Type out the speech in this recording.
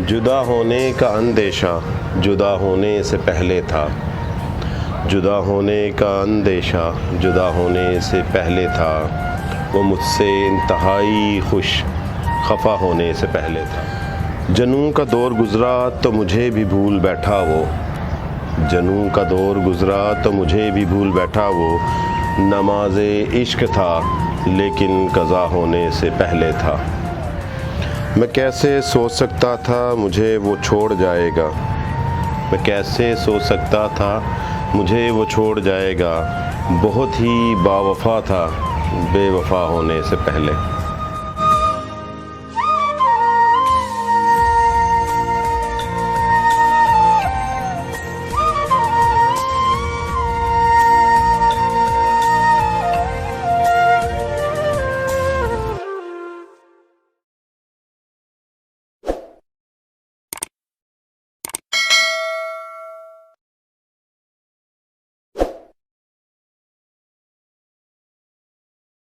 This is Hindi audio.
जुदा होने का अंदेशा जुदा होने से पहले था। जुदा होने का अंदेशा जुदा होने से पहले था। वो मुझसे इंतहाई खुश खफा होने से पहले था। जनूं का दौर गुज़रा तो मुझे भी भूल बैठा वो। जनूं का दौर गुज़रा तो मुझे भी भूल बैठा वो। नमाज़े इश्क था लेकिन क़ज़ा होने से पहले था। मैं कैसे सोच सकता था मुझे वो छोड़ जाएगा। मैं कैसे सोच सकता था मुझे वो छोड़ जाएगा। बहुत ही बावफ़ा था बेवफ़ा होने से पहले।